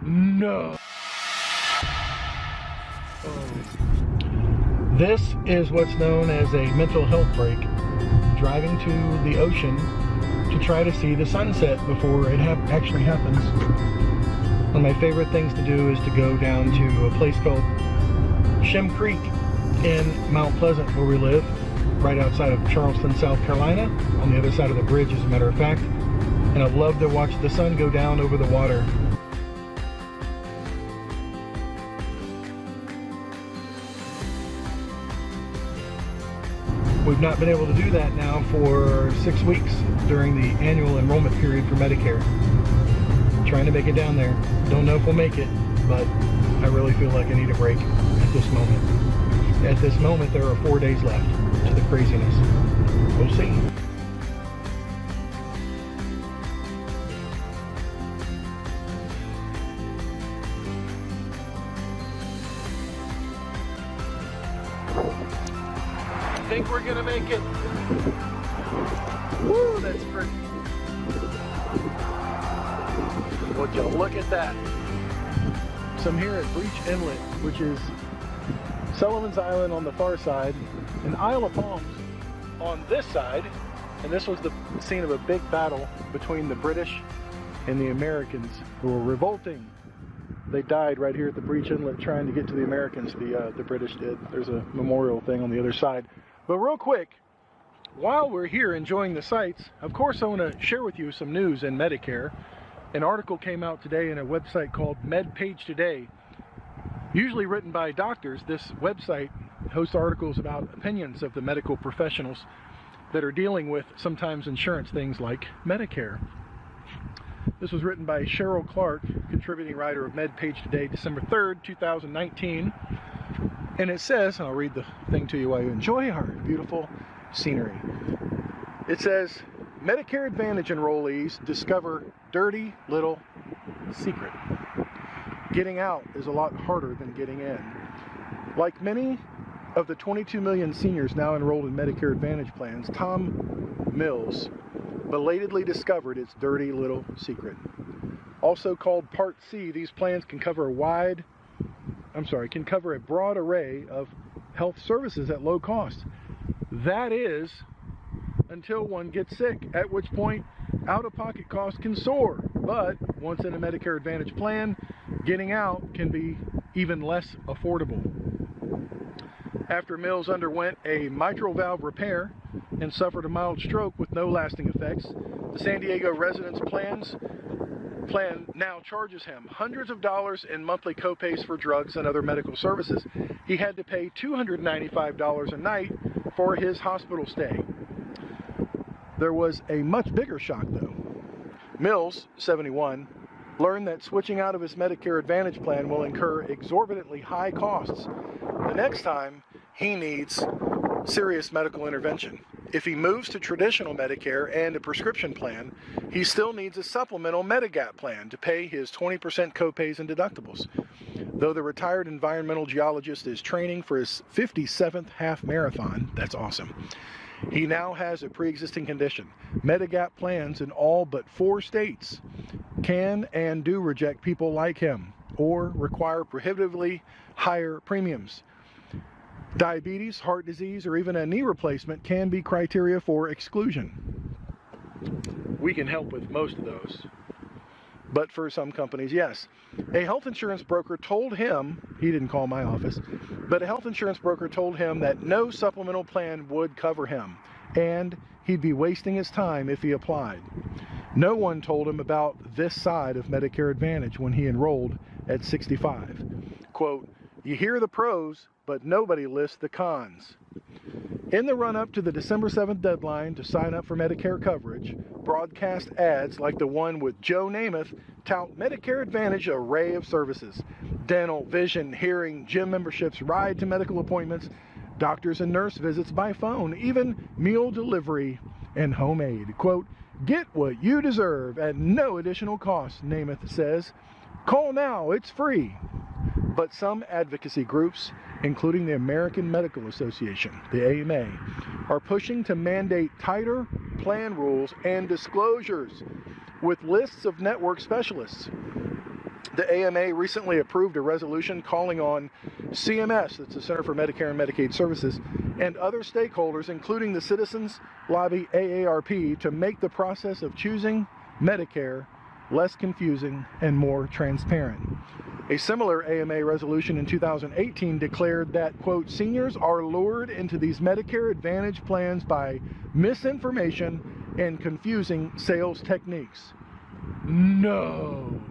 No. This is what's known as a mental health break. Driving to the ocean to try to see the sunset before it actually happens. One of my favorite things to do is to go down to a place called Shem Creek in Mount Pleasant, where we live, right outside of Charleston, South Carolina, on the other side of the bridge, as a matter of fact. And I'd love to watch the sun go down over the water. We've not been able to do that now for 6 weeks during the annual enrollment period for Medicare. Trying to make it down there. Don't know if we'll make it, but I really feel like I need a break at this moment. At this moment, there are 4 days left to the craziness. We'll see. I think we're gonna make it. Woo, that's pretty. Would you look at that? So I'm here at Breach Inlet, which is Sullivan's Island on the far side, and Isle of Palms on this side. And this was the scene of a big battle between the British and the Americans, who were revolting. They died right here at the Breach Inlet trying to get to the Americans. The British did. There's a memorial thing on the other side. But real quick, while we're here enjoying the sights, of course I want to share with you some news in Medicare. An article came out today in a website called MedPage Today. Usually written by doctors, this website hosts articles about opinions of the medical professionals that are dealing with sometimes insurance things like Medicare. This was written by Cheryl Clark, contributing writer of MedPage Today, December 3rd, 2019. And it says, and I'll read the thing to you while you enjoy our beautiful scenery. It says, Medicare Advantage enrollees discover dirty little secret. Getting out is a lot harder than getting in. Like many of the 22 million seniors now enrolled in Medicare Advantage plans, 𝗵𝗲 belatedly discovered its dirty little secret. Also called Part C, these plans can cover a broad array of health services at low cost. That is, until one gets sick, at which point out-of-pocket costs can soar. But once in a Medicare Advantage plan, getting out can be even less affordable. After Mills underwent a mitral valve repair and suffered a mild stroke with no lasting effects, the San Diego residence plan now charges him hundreds of dollars in monthly copays for drugs and other medical services. He had to pay $295 a night for his hospital stay. There was a much bigger shock though. Mills, 71, learned that switching out of his Medicare Advantage plan will incur exorbitantly high costs the next time he needs serious medical intervention. If he moves to traditional Medicare and a prescription plan, he still needs a supplemental Medigap plan to pay his 20% copays and deductibles. Though the retired environmental geologist is training for his 57th half marathon, that's awesome, he now has a pre-existing condition. Medigap plans in all but 4 states can and do reject people like him or require prohibitively higher premiums. Diabetes, heart disease, or even a knee replacement can be criteria for exclusion. We can help with most of those, but for some companies, yes. A health insurance broker told him, he didn't call my office, but a health insurance broker told him that no supplemental plan would cover him, and he'd be wasting his time if he applied. No one told him about this side of Medicare Advantage when he enrolled at 65. Quote, you hear the pros, but nobody lists the cons. In the run-up to the December 7th deadline to sign up for Medicare coverage, broadcast ads like the one with 𝗀𝗵𝗲 tout Medicare Advantage array of services: dental, vision, hearing, gym memberships, ride to medical appointments, doctors and nurse visits by phone, even meal delivery and home aid. Quote, get what you deserve at no additional cost, 𝗵𝗲 says. Call now, it's free. But some advocacy groups, including the American Medical Association, the AMA, are pushing to mandate tighter plan rules and disclosures with lists of network specialists. The AMA recently approved a resolution calling on CMS, that's the Center for Medicare and Medicaid Services, and other stakeholders, including the citizens lobby AARP, to make the process of choosing Medicare less confusing and more transparent. A similar AMA resolution in 2018 declared that, quote, seniors are lured into these Medicare Advantage plans by misinformation and confusing sales techniques. No.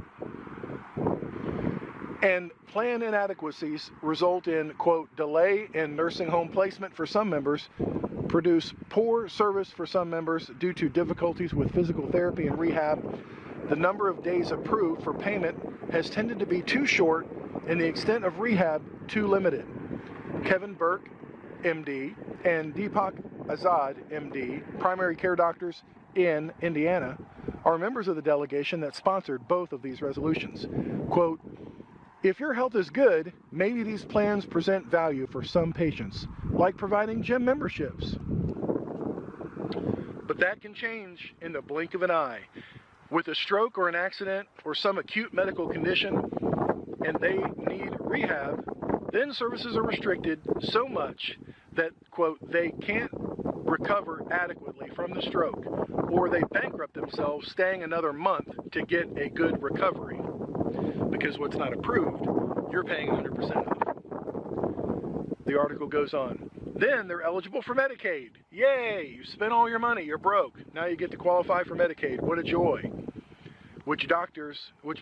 And plan inadequacies result in, quote, delay in nursing home placement for some members, produce poor service for some members due to difficulties with physical therapy and rehab. The number of days approved for payment has tended to be too short and the extent of rehab too limited. Kevin Burke, MD, and 𝗕𝗵𝗲, MD, primary care doctors in Indiana, are members of the delegation that sponsored both of these resolutions. Quote, if your health is good, maybe these plans present value for some patients, like providing gym memberships. But that can change in the blink of an eye. With a stroke or an accident or some acute medical condition and they need rehab, then services are restricted so much that, quote, they can't recover adequately from the stroke, or they bankrupt themselves staying another month to get a good recovery. Because what's not approved, you're paying 100% of. The article goes on. Then they're eligible for Medicaid. Yay! You spent all your money, you're broke. Now you get to qualify for Medicaid. What a joy. Which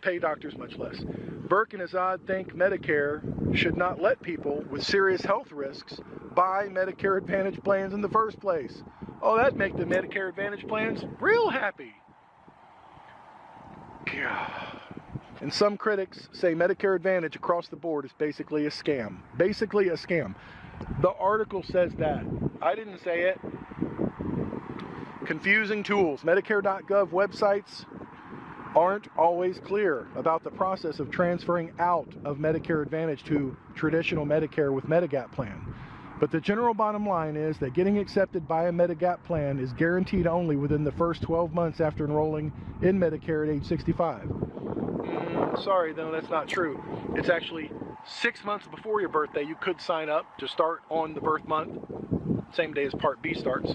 pay doctors much less. Burke and Azad think Medicare should not let people with serious health risks buy Medicare Advantage plans in the first place. Oh, that'd make the Medicare Advantage plans real happy. God. And some critics say Medicare Advantage across the board is basically a scam. Basically a scam. The article says that. I didn't say it. Confusing tools. Medicare.gov websites aren't always clear about the process of transferring out of Medicare Advantage to traditional Medicare with Medigap plan. But the general bottom line is that getting accepted by a Medigap plan is guaranteed only within the first 12 months after enrolling in Medicare at age 65. Sorry, though, that's not true. It's actually 6 months before your birthday you could sign up to start on the birth month, same day as Part B starts,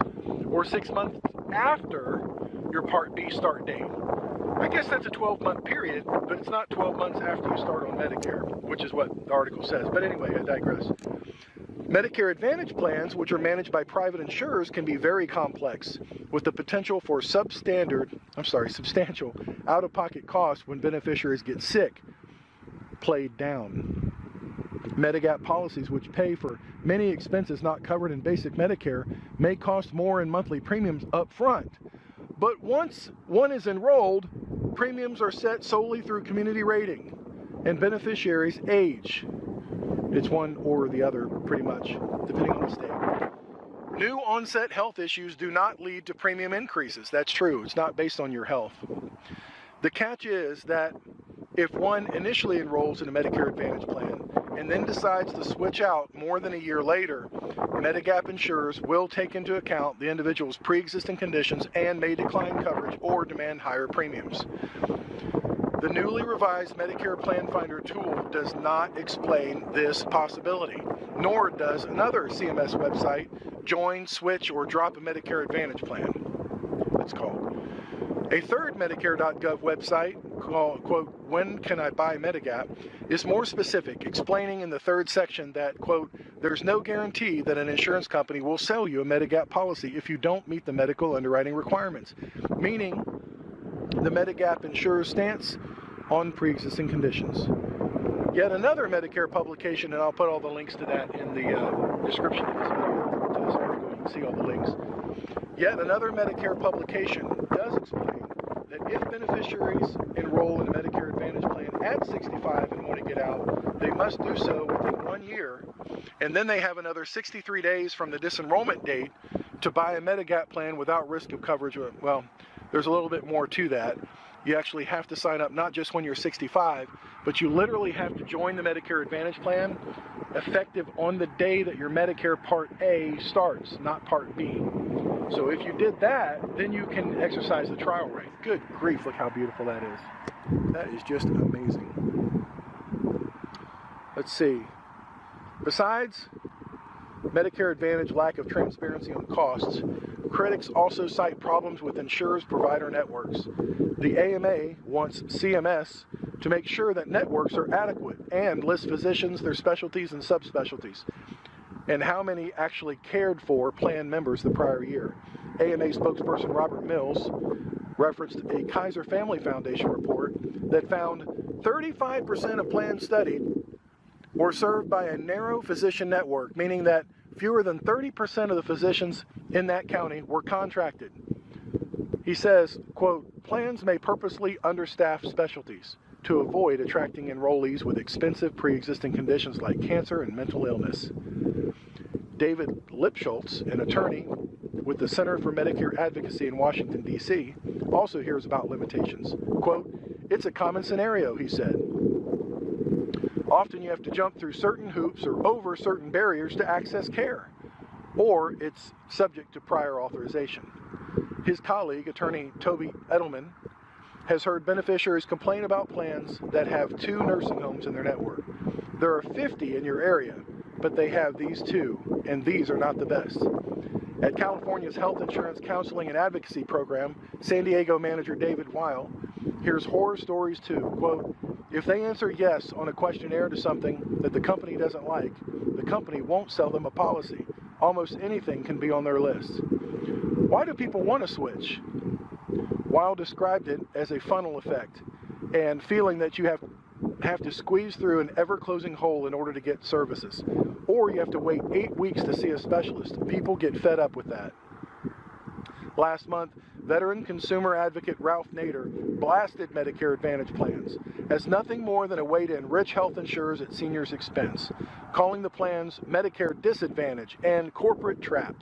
or 6 months after your Part B start date. I guess that's a 12-month period, but it's not 12 months after you start on Medicare, which is what the article says. But anyway, I digress. Medicare Advantage plans, which are managed by private insurers, can be very complex, with the potential for substantial out-of-pocket costs when beneficiaries get sick, played down. Medigap policies, which pay for many expenses not covered in basic Medicare, may cost more in monthly premiums up front. But once one is enrolled, premiums are set solely through community rating and beneficiaries' age. It's one or the other, pretty much, depending on the state. New onset health issues do not lead to premium increases. That's true. It's not based on your health. The catch is that if one initially enrolls in a Medicare Advantage plan and then decides to switch out more than a year later, Medigap insurers will take into account the individual's pre-existing conditions and may decline coverage or demand higher premiums. The newly revised Medicare Plan Finder tool does not explain this possibility, nor does another CMS website, Join, Switch, or Drop a Medicare Advantage Plan, it's called. A third Medicare.gov website, called, quote, When Can I Buy Medigap, is more specific, explaining in the third section that, quote, there's no guarantee that an insurance company will sell you a Medigap policy if you don't meet the medical underwriting requirements, meaning the Medigap insurer's stance on pre-existing conditions. Yet another Medicare publication, and I'll put all the links to that in the description of this video, to this article, you can see all the links. Yet another Medicare publication does explain that if beneficiaries enroll in a Medicare Advantage plan at 65 and want to get out, they must do so within 1 year, and then they have another 63 days from the disenrollment date to buy a Medigap plan without risk of coverage. Well, there's a little bit more to that. You actually have to sign up not just when you're 65, but you literally have to join the Medicare Advantage plan effective on the day that your Medicare Part A starts, not Part B. So if you did that, then you can exercise the trial right. Good grief, look how beautiful that is. That is just amazing. let's see. Besides Medicare Advantage lack of transparency on costs, critics also cite problems with insurers' provider networks. The AMA wants CMS to make sure that networks are adequate and list physicians, their specialties and subspecialties, and how many actually cared for plan members the prior year. AMA spokesperson Robert Mills referenced a Kaiser Family Foundation report that found 35% of plans studied were served by a narrow physician network, meaning that fewer than 30% of the physicians in that county were contracted. He says, quote, plans may purposely understaff specialties to avoid attracting enrollees with expensive pre-existing conditions like cancer and mental illness. David Lipschultz, an attorney with the Center for Medicare Advocacy in Washington, D.C., also hears about limitations. Quote, it's a common scenario, he said. Often you have to jump through certain hoops or over certain barriers to access care, or it's subject to prior authorization. His colleague, attorney Toby Edelman, has heard beneficiaries complain about plans that have 2 nursing homes in their network. There are 50 in your area, but they have these 2, and these are not the best. At California's Health Insurance Counseling and Advocacy Program, San Diego manager David 𝗚 hears horror stories too. Quote, if they answer yes on a questionnaire to something that the company doesn't like, the company won't sell them a policy. Almost anything can be on their list. Why do people want to switch? 𝗚 described it as a funnel effect and feeling that you have to squeeze through an ever-closing hole in order to get services. Or you have to wait 8 weeks to see a specialist. People get fed up with that. Last month, veteran consumer advocate Ralph Nader blasted Medicare Advantage plans as nothing more than a way to enrich health insurers at seniors' expense, calling the plans Medicare Disadvantage and corporate trap.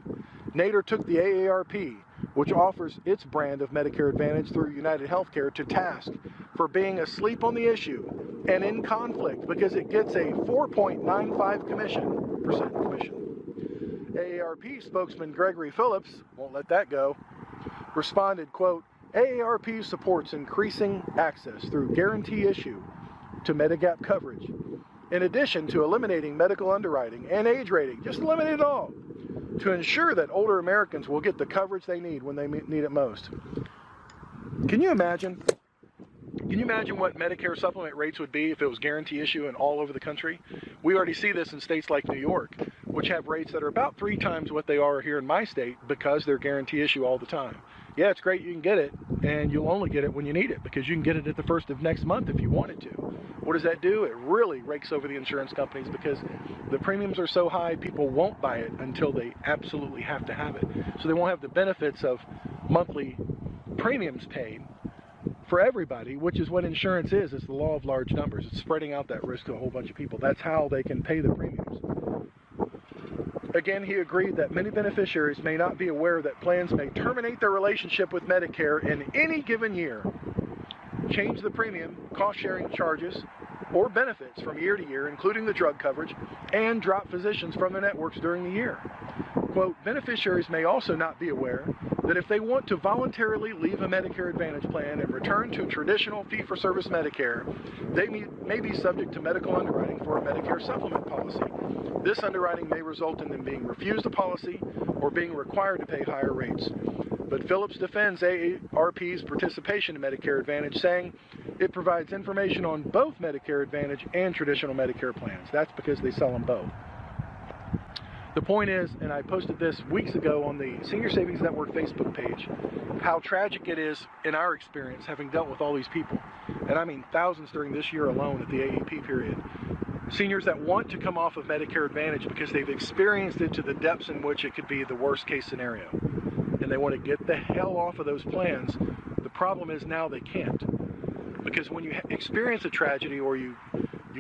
Nader took the AARP, which offers its brand of Medicare Advantage through United Healthcare, to task for being asleep on the issue and in conflict because it gets a 4.95% commission. AARP spokesman Gregory Phillips, won't let that go, responded, quote, AARP supports increasing access through guarantee issue to Medigap coverage, in addition to eliminating medical underwriting and age rating, just eliminate it all, to ensure that older Americans will get the coverage they need when they need it most. Can you imagine? Can you imagine what Medicare supplement rates would be if it was guarantee issue and all over the country? We already see this in states like New York, which have rates that are about 3 times what they are here in my state because they're guarantee issue all the time. Yeah, it's great you can get it, and you'll only get it when you need it because you can get it at the first of next month if you wanted to. What does that do? It really rakes over the insurance companies because the premiums are so high, people won't buy it until they absolutely have to have it. So they won't have the benefits of monthly premiums paid for everybody, which is what insurance is. It's the law of large numbers. It's spreading out that risk to a whole bunch of people. That's how they can pay the premiums. Again, he agreed that many beneficiaries may not be aware that plans may terminate their relationship with Medicare in any given year, change the premium, cost-sharing charges, or benefits from year to year, including the drug coverage, and drop physicians from their networks during the year. Quote, beneficiaries may also not be aware that if they want to voluntarily leave a Medicare Advantage plan and return to traditional fee-for-service Medicare, they may be subject to medical underwriting for a Medicare supplement policy. This underwriting may result in them being refused a policy or being required to pay higher rates. But Phillips defends AARP's participation in Medicare Advantage, saying it provides information on both Medicare Advantage and traditional Medicare plans. That's because they sell them both. The point is, and I posted this weeks ago on the Senior Savings Network Facebook page, how tragic it is in our experience having dealt with all these people, and I mean thousands during this year alone at the AEP period. Seniors that want to come off of Medicare Advantage because they've experienced it to the depths in which it could be the worst case scenario. And they want to get the hell off of those plans. The problem is now they can't. Because when you experience a tragedy or you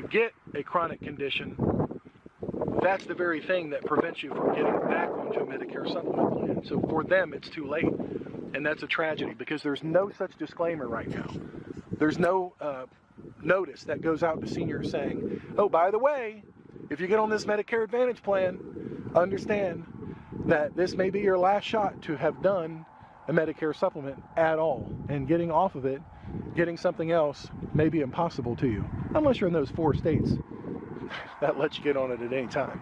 get a chronic condition, that's the very thing that prevents you from getting back onto a Medicare supplement plan. So for them, it's too late. And that's a tragedy because there's no such disclaimer right now. There's no notice that goes out to seniors saying, oh, by the way, if you get on this Medicare Advantage plan, understand that this may be your last shot to have done a Medicare supplement at all. And getting off of it, getting something else may be impossible to you. Unless you're in those 4 states that lets you get on it at any time.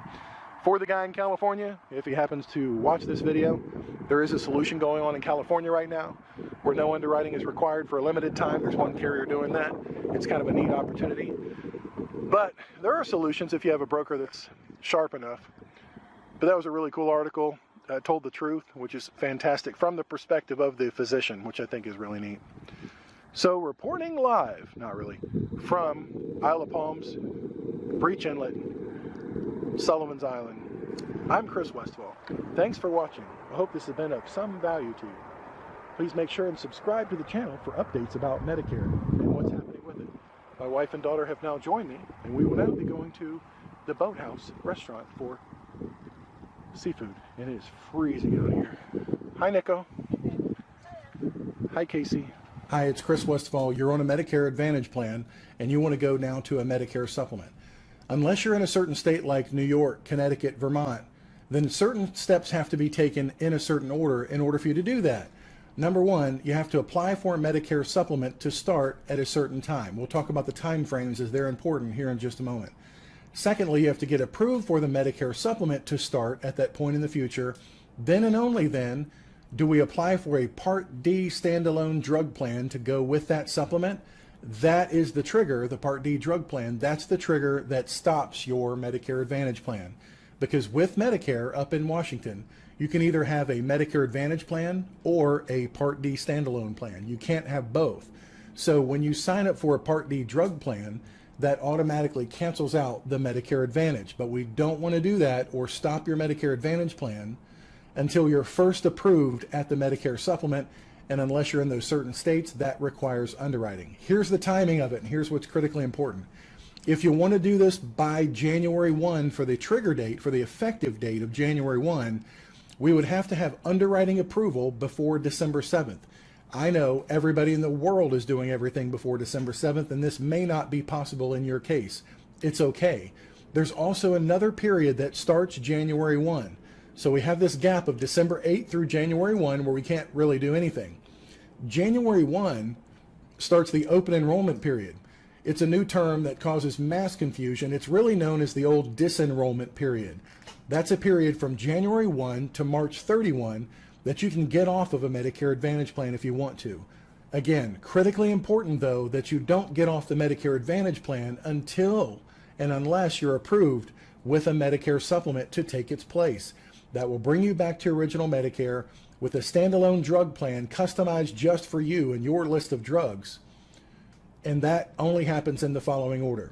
For the guy in California, if he happens to watch this video, there is a solution going on in California right now where no underwriting is required for a limited time. There's one carrier doing that. It's kind of a neat opportunity. But there are solutions if you have a broker that's sharp enough. But that was a really cool article. Told the truth, which is fantastic from the perspective of the physician, which I think is really neat. So reporting live, not really, from Isle of Palms, Breach Inlet, Sullivan's Island. I'm Chris Westfall. Thanks for watching. I hope this has been of some value to you. Please make sure and subscribe to the channel for updates about Medicare and what's happening with it. My wife and daughter have now joined me, and we will now be going to the Boathouse restaurant for seafood, and it is freezing out here. Hi, Nico. Hi, Casey. Hi, it's Chris Westfall. You're on a Medicare Advantage plan, and you want to go now to a Medicare supplement. Unless you're in a certain state like New York, Connecticut, Vermont, then certain steps have to be taken in a certain order in order for you to do that. Number one, you have to apply for a Medicare supplement to start at a certain time. We'll talk about the time frames as they're important here in just a moment. Secondly, you have to get approved for the Medicare supplement to start at that point in the future. Then and only then do we apply for a Part D standalone drug plan to go with that supplement. That is the trigger, the Part D drug plan. That's the trigger that stops your Medicare Advantage plan. Because with Medicare up in Washington, you can either have a Medicare Advantage plan or a Part D standalone plan. You can't have both. So when you sign up for a Part D drug plan, that automatically cancels out the Medicare Advantage. But we don't want to do that or stop your Medicare Advantage plan until you're first approved at the Medicare supplement. And unless you're in those certain states, that requires underwriting. Here's the timing of it, and here's what's critically important. If you want to do this by January 1 for the trigger date, for the effective date of January 1, we would have to have underwriting approval before December 7th. I know everybody in the world is doing everything before December 7th, and this may not be possible in your case. It's okay. There's also another period that starts January 1. So we have this gap of December 8th through January 1 where we can't really do anything. January 1 starts the open enrollment period. It's a new term that causes mass confusion. It's really known as the old disenrollment period. That's a period from January 1 to March 31 that you can get off of a Medicare Advantage plan if you want to. Again, critically important though that you don't get off the Medicare Advantage plan until and unless you're approved with a Medicare supplement to take its place. That will bring you back to original Medicare with a standalone drug plan customized just for you and your list of drugs. And that only happens in the following order.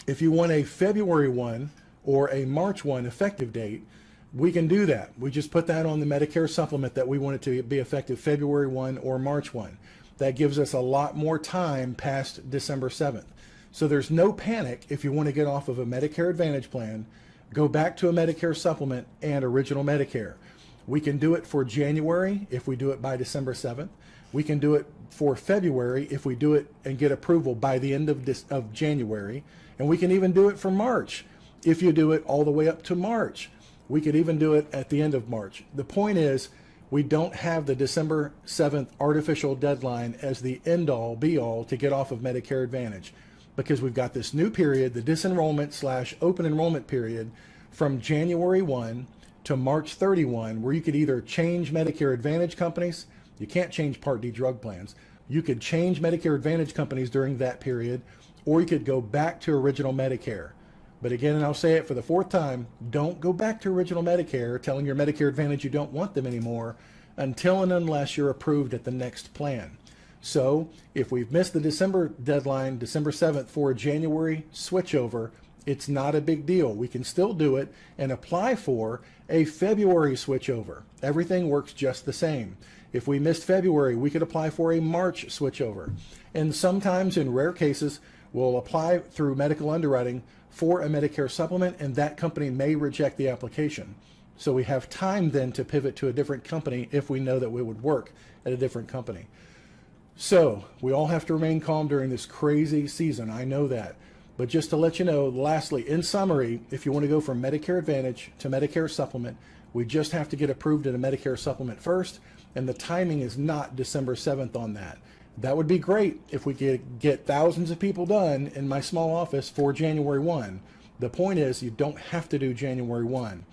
If you want a February 1 or a March 1 effective date, we can do that. We just put that on the Medicare supplement that we want it to be effective February 1 or March 1. That gives us a lot more time past December 7th. So there's no panic if you want to get off of a Medicare Advantage plan. Go back to a Medicare supplement and original Medicare. We can do it for January if we do it by December 7th. We can do it for February if we do it and get approval by the end of January. And we can even do it for March if you do it all the way up to March. We could even do it at the end of March. The point is, we don't have the December 7th artificial deadline as the end-all, be-all to get off of Medicare Advantage, because we've got this new period, the disenrollment / open enrollment period from January 1 to March 31, where you could either change Medicare Advantage companies. You can't change Part D drug plans. You could change Medicare Advantage companies during that period, or you could go back to original Medicare. But again, and I'll say it for the fourth time, don't go back to original Medicare telling your Medicare Advantage you don't want them anymore until and unless you're approved at the next plan. So if we've missed the December deadline, December 7th, for a January switchover, it's not a big deal. We can still do it and apply for a February switchover. Everything works just the same. If we missed February, we could apply for a March switchover. And sometimes, in rare cases, we'll apply through medical underwriting for a Medicare supplement, and that company may reject the application. So we have time then to pivot to a different company if we know that we would work at a different company. So we all have to remain calm during this crazy season. I know that. But just to let you know, lastly, in summary, if you want to go from Medicare Advantage to Medicare Supplement, we just have to get approved in a Medicare Supplement first, and the timing is not December 7th on that. That would be great if we could get thousands of people done in my small office for January 1. The point is, you don't have to do January 1.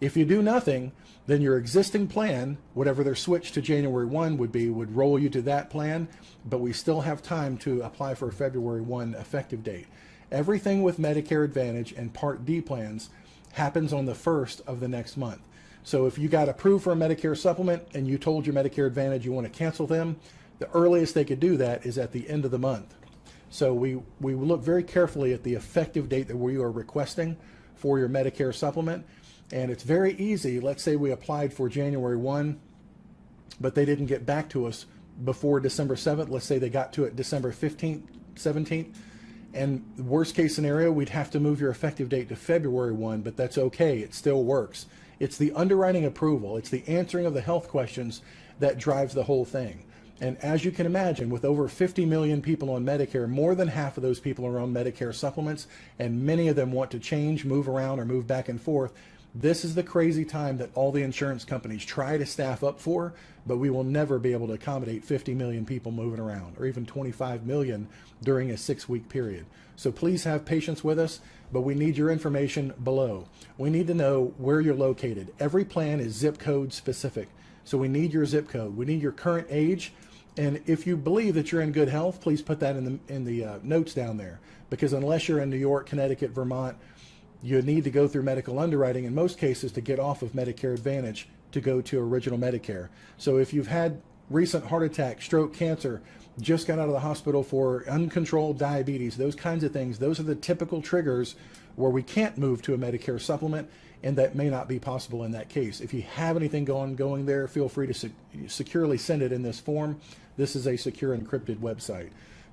If you do nothing, then your existing plan, whatever their switch to January 1 would be, would roll you to that plan, but we still have time to apply for a February 1 effective date. Everything with Medicare Advantage and Part D plans happens on the 1st of the next month. So if you got approved for a Medicare supplement and you told your Medicare Advantage you want to cancel them, the earliest they could do that is at the end of the month. So we look very carefully at the effective date that we are requesting for your Medicare supplement. And it's very easy. Let's say we applied for January 1, but they didn't get back to us before December 7th. Let's say they got to it December 15th, 17th. And the worst case scenario, we'd have to move your effective date to February 1, but that's okay. It still works. It's the underwriting approval. It's the answering of the health questions that drives the whole thing. And as you can imagine, with over 50 million people on Medicare, more than half of those people are on Medicare supplements, and many of them want to change, move around, or move back and forth. This is the crazy time that all the insurance companies try to staff up for, but we will never be able to accommodate 50 million people moving around, or even 25 million during a 6-week period. So please have patience with us, but we need your information below. We need to know where you're located. Every plan is zip code specific, so we need your zip code. We need your current age, and if you believe that you're in good health, please put that in the notes down there, because unless you're in New York, Connecticut, Vermont, you need to go through medical underwriting in most cases to get off of Medicare Advantage to go to original Medicare. So if you've had recent heart attack, stroke, cancer, just got out of the hospital for uncontrolled diabetes, those kinds of things, those are the typical triggers where we can't move to a Medicare supplement, and that may not be possible in that case. If you have anything going there, feel free to securely send it in this form. This is a secure encrypted website.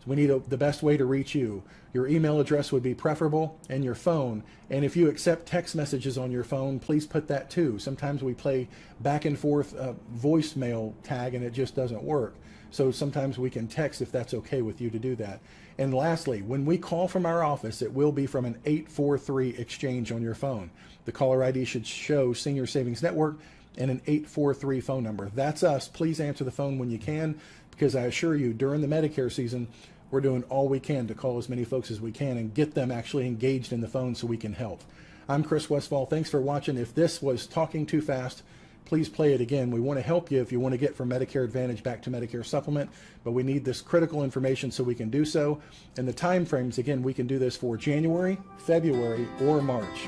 We need the best way to reach you. Your email address would be preferable, and your phone. And if you accept text messages on your phone, please put that too. Sometimes we play back and forth voicemail tag and it just doesn't work. So sometimes we can text if that's okay with you to do that. And lastly, when we call from our office, it will be from an 843 exchange on your phone. The caller ID should show Senior Savings Network and an 843 phone number. That's us. Please answer the phone when you can, because I assure you, during the Medicare season, we're doing all we can to call as many folks as we can and get them actually engaged in the phone so we can help. I'm Chris Westphal. Thanks for watching. If this was talking too fast, please play it again. We want to help you if you want to get from Medicare Advantage back to Medicare Supplement, but we need this critical information so we can do so. And the time frames, again, we can do this for January, February, or March.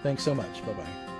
Thanks so much. Bye-bye.